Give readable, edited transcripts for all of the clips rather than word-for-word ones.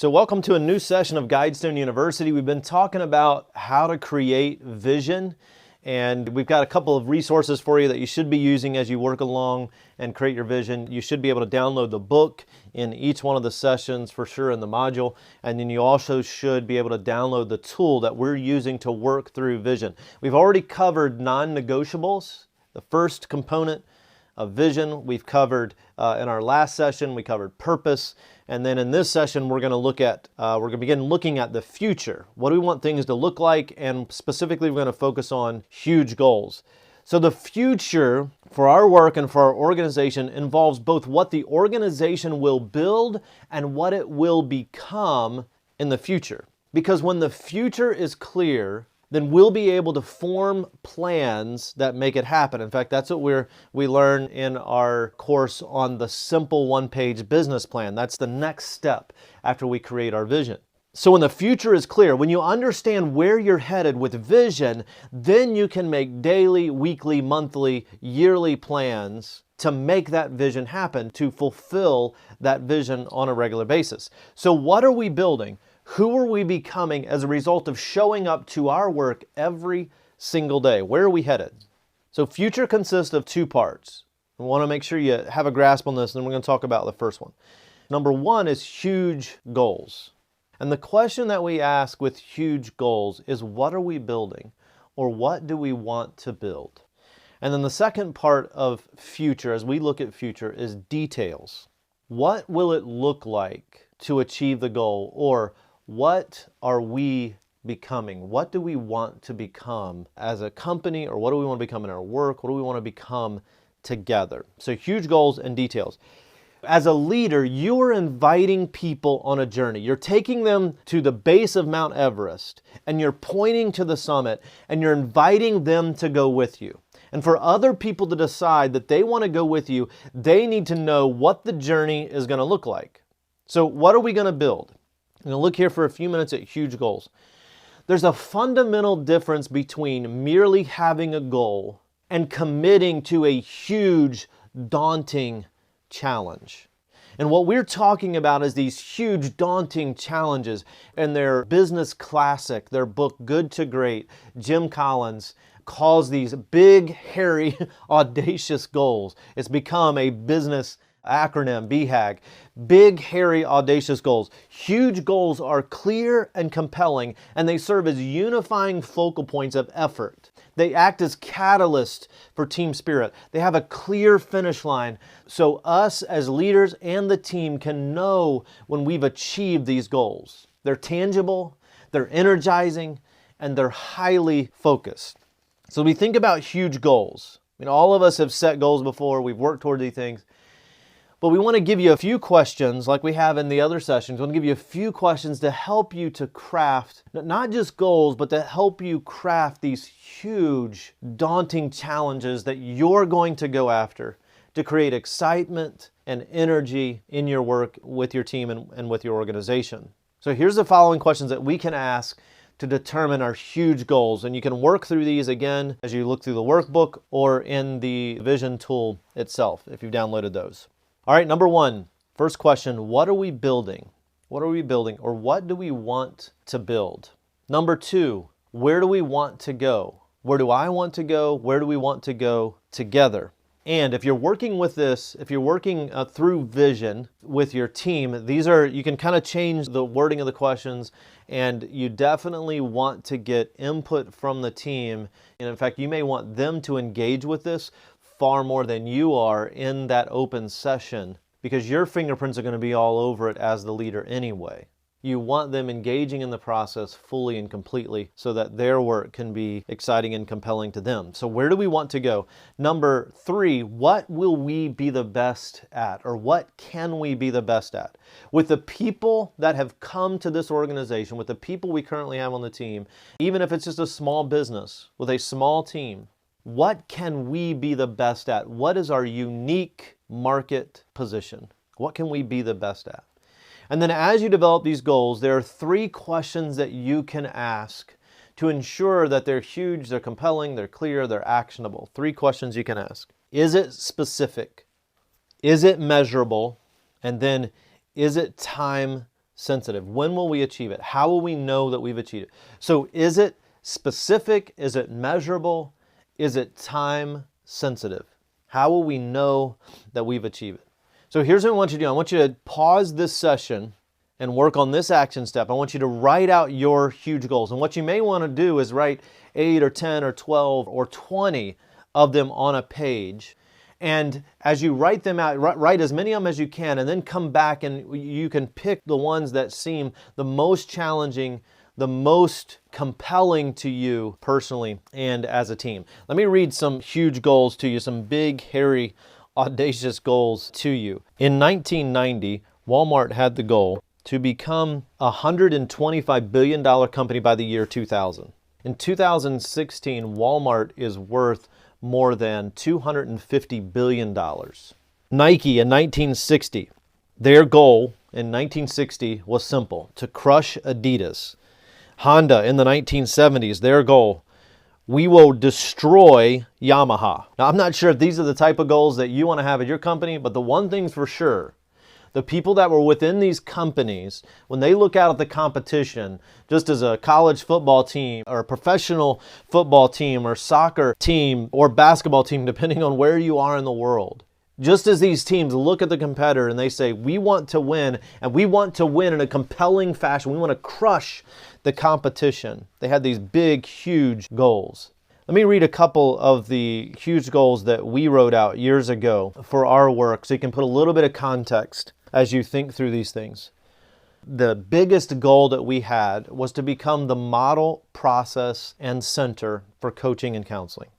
So welcome to a new session of Guidestone University. We've been talking about how to create vision, and we've got a couple of resources for you that you should be using as you work along and create your vision. You should be able to download the book in each one of the sessions for sure in the module, and then you also should be able to download the tool that we're using to work through vision. We've already covered non-negotiables, the first component of vision. We've covered in our last session, we covered purpose. And then in this session, we're going to begin looking at the future. What do we want things to look like? And specifically, we're going to focus on huge goals. So the future for our work and for our organization involves both what the organization will build and what it will become in the future. Because when the future is clear, then we'll be able to form plans that make it happen. In fact, that's what we learn in our course on the simple one-page business plan. That's the next step after we create our vision. So when the future is clear, when you understand where you're headed with vision, then you can make daily, weekly, monthly, yearly plans to make that vision happen, to fulfill that vision on a regular basis. So what are we building? Who are we becoming as a result of showing up to our work every single day? Where are we headed? So future consists of two parts. I want to make sure you have a grasp on this, and then we're going to talk about the first one. Number one is huge goals. And the question that we ask with huge goals is, what are we building? Or what do we want to build? And then the second part of future, as we look at future, is details. What will it look like to achieve the goal? Or what are we becoming? What do we want to become as a company, or what do we want to become in our work? What do we want to become together? So huge goals and details. As a leader, you are inviting people on a journey. You're taking them to the base of Mount Everest, and you're pointing to the summit, and you're inviting them to go with you. And for other people to decide that they want to go with you, they need to know what the journey is going to look like. So what are we going to build? I'm going to look here for a few minutes at huge goals. There's a fundamental difference between merely having a goal and committing to a huge, daunting challenge. And what we're talking about is these huge, daunting challenges. And their business classic, their book, Good to Great, Jim Collins calls these big, hairy, audacious goals. It's become a business acronym, BHAG. Big, hairy, audacious goals. Huge goals are clear and compelling, and they serve as unifying focal points of effort. They act as catalysts for team spirit. They have a clear finish line, so us as leaders and the team can know when we've achieved these goals. They're tangible, they're energizing, and they're highly focused. So we think about huge goals. I mean, all of us have set goals before. We've worked toward these things. But we want to give you a few questions, like we have in the other sessions. We want to give you a few questions to help you to craft, not just goals, but to help you craft these huge, daunting challenges that you're going to go after to create excitement and energy in your work with your team and with your organization. So here's the following questions that we can ask to determine our huge goals. And you can work through these again as you look through the workbook or in the Vision tool itself, if you've downloaded those. All right, number one, first question, what are we building? What are we building, or what do we want to build? Number two, where do we want to go? Where do I want to go? Where do we want to go together? And if you're working with this, if you're working through vision with your team, you can kind of change the wording of the questions, and you definitely want to get input from the team. And in fact, you may want them to engage with this far more than you are in that open session, because your fingerprints are going to be all over it as the leader anyway. You want them engaging in the process fully and completely so that their work can be exciting and compelling to them. So where do we want to go? Number three, what will we be the best at, or what can we be the best at? With the people that have come to this organization, with the people we currently have on the team, even if it's just a small business with a small team, what can we be the best at? What is our unique market position? What can we be the best at? And then as you develop these goals, there are three questions that you can ask to ensure that they're huge, they're compelling, they're clear, they're actionable. Three questions you can ask. Is it specific? Is it measurable? And then, is it time sensitive. When will we achieve it? How will we know that we've achieved it? So is it specific? Is it measurable? Is it time sensitive? How will we know that we've achieved it? So here's what I want you to do. I want you to pause this session and work on this action step. I want you to write out your huge goals. And what you may want to do is write 8 or 10 or 12 or 20 of them on a page. And as you write them out, write as many of them as you can, and then come back and you can pick the ones that seem the most challenging, the most compelling to you personally and as a team. Let me read some huge goals to you, some big, hairy, audacious goals to you. In 1990, Walmart had the goal to become a $125 billion company by the year 2000. In 2016, Walmart is worth more than $250 billion. Nike in 1960, their goal in 1960 was simple, to crush Adidas. Honda in the 1970s, their goal, we will destroy Yamaha. Now, I'm not sure if these are the type of goals that you want to have at your company, but the one thing's for sure, the people that were within these companies, when they look out at the competition, just as a college football team or a professional football team or soccer team or basketball team, depending on where you are in the world, just as these teams look at the competitor and they say, we want to win, and we want to win in a compelling fashion. We want to crush the competition. They had these big, huge goals. Let me read a couple of the huge goals that we wrote out years ago for our work so you can put a little bit of context as you think through these things. The biggest goal that we had was to become the model, process, and center for coaching and counseling.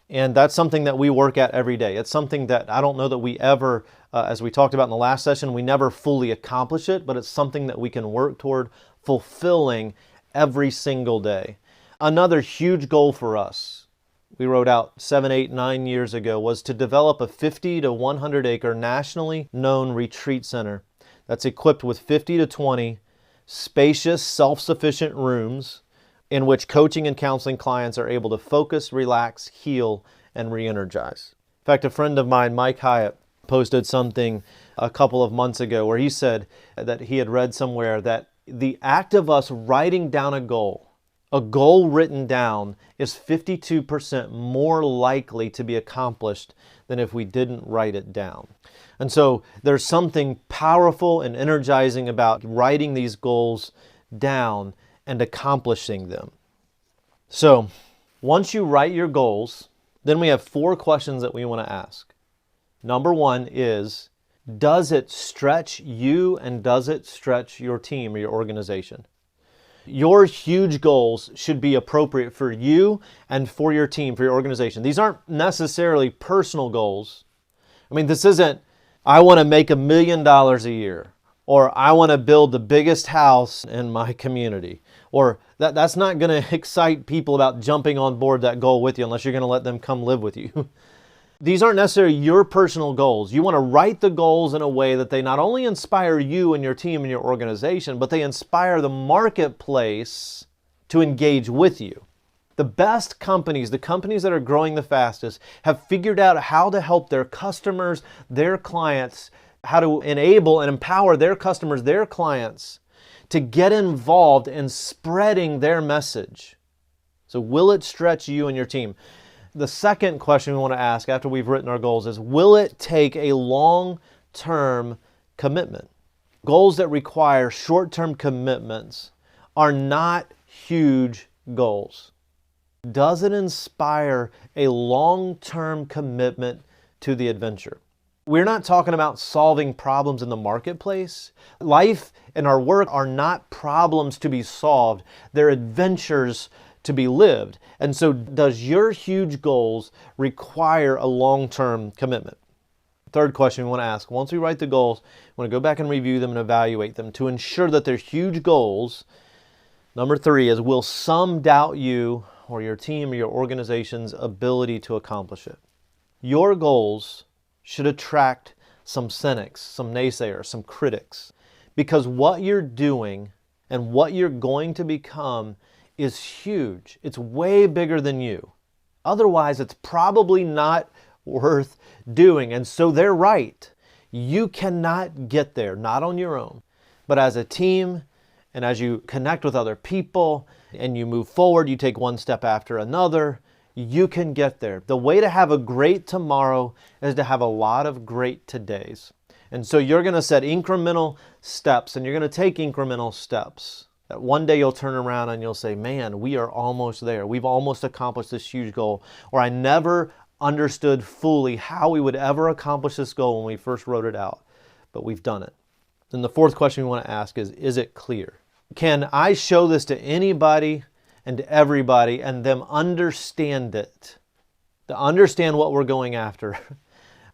And that's something that we work at every day. It's something that I don't know that we ever, as we talked about in the last session, we never fully accomplish it, but it's something that we can work toward fulfilling every single day. Another huge goal for us, we wrote out 7, 8, 9 years ago, was to develop a 50 to 100 acre nationally known retreat center that's equipped with 50 to 20 spacious, self-sufficient rooms in which coaching and counseling clients are able to focus, relax, heal, and re-energize. In fact, a friend of mine, Mike Hyatt, posted something a couple of months ago where he said that he had read somewhere that the act of us writing down a goal written down is 52% more likely to be accomplished than if we didn't write it down. And so there's something powerful and energizing about writing these goals down and accomplishing them. So once you write your goals, then we have 4 questions that we want to ask. Number 1 is, does it stretch you and does it stretch your team or your organization? Your huge goals should be appropriate for you and for your team, for your organization. These aren't necessarily personal goals. I mean, this isn't, I want to make $1 million a year, or I want to build the biggest house in my community, or that's not going to excite people about jumping on board that goal with you unless you're going to let them come live with you. These aren't necessarily your personal goals. You want to write the goals in a way that they not only inspire you and your team and your organization, but they inspire the marketplace to engage with you. The best companies, the companies that are growing the fastest, have figured out how to help their customers, their clients, how to enable and empower their customers, their clients, to get involved in spreading their message. So will it stretch you and your team? The second question we want to ask after we've written our goals is, will it take a long-term commitment? Goals that require short-term commitments are not huge goals. Does it inspire a long-term commitment to the adventure? We're not talking about solving problems in the marketplace. Life and our work are not problems to be solved. They're adventures to be lived. And so does your huge goals require a long-term commitment? Third question we want to ask, once we write the goals, we want to go back and review them and evaluate them to ensure that they're huge goals. Number 3 is, will some doubt you or your team or your organization's ability to accomplish it? Your goals should attract some cynics, some naysayers, some critics, because what you're doing and what you're going to become is huge. It's way bigger than you. Otherwise, it's probably not worth doing. And so they're right. You cannot get there, not on your own. But as a team, and as you connect with other people and you move forward, you take one step after another, you can get there. The way to have a great tomorrow is to have a lot of great todays. And so you're going to set incremental steps, and you're going to take incremental steps. That one day you'll turn around and you'll say, man, we are almost there. We've almost accomplished this huge goal. Or I never understood fully how we would ever accomplish this goal when we first wrote it out, but we've done it. Then the fourth question we want to ask is it clear? Can I show this to anybody and to everybody and them understand it? To understand what we're going after.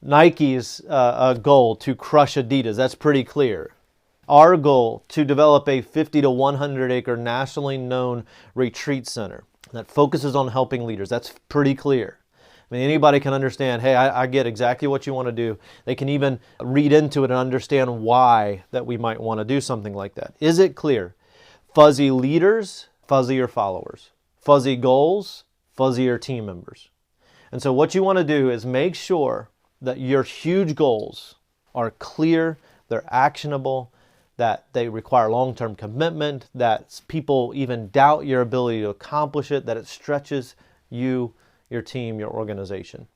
Nike's goal to crush Adidas, that's pretty clear. Our goal to develop a 50 to 100 acre nationally known retreat center that focuses on helping leaders, that's pretty clear. I mean, anybody can understand, hey, I get exactly what you want to do. They can even read into it and understand why that we might want to do something like that. Is it clear? Fuzzy leaders, fuzzier followers. Fuzzy goals, fuzzier team members. And so what you want to do is make sure that your huge goals are clear, they're actionable, that they require long-term commitment, that people even doubt your ability to accomplish it, that it stretches you, your team, your organization.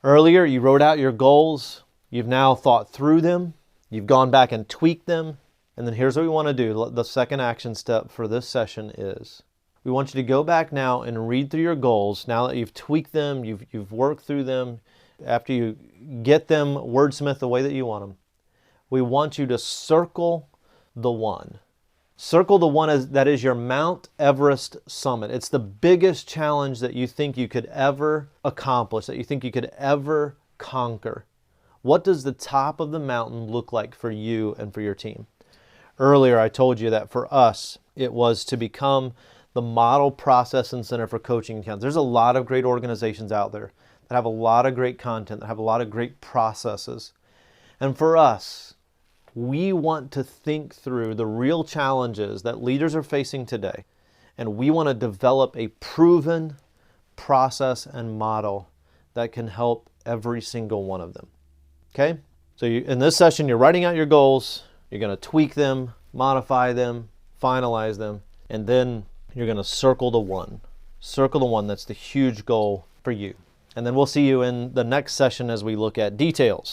Earlier, you wrote out your goals. You've now thought through them. You've gone back and tweaked them. And then here's what we want to do. The second action step for this session is we want you to go back now and read through your goals. Now that you've tweaked them, you've worked through them, after you get them wordsmith the way that you want them, we want you to circle the one. Circle the one that is your Mount Everest summit. It's the biggest challenge that you think you could ever accomplish, that you think you could ever conquer. What does the top of the mountain look like for you and for your team? Earlier, I told you that for us, it was to become the model process and center for coaching accounts. There's a lot of great organizations out there that have a lot of great content, that have a lot of great processes. And for us, we want to think through the real challenges that leaders are facing today, and we want to develop a proven process and model that can help every single one of them. Okay? So in this session, you're writing out your goals, you're going to tweak them, modify them, finalize them, and then you're going to circle the one. Circle the one that's the huge goal for you. And then we'll see you in the next session as we look at details.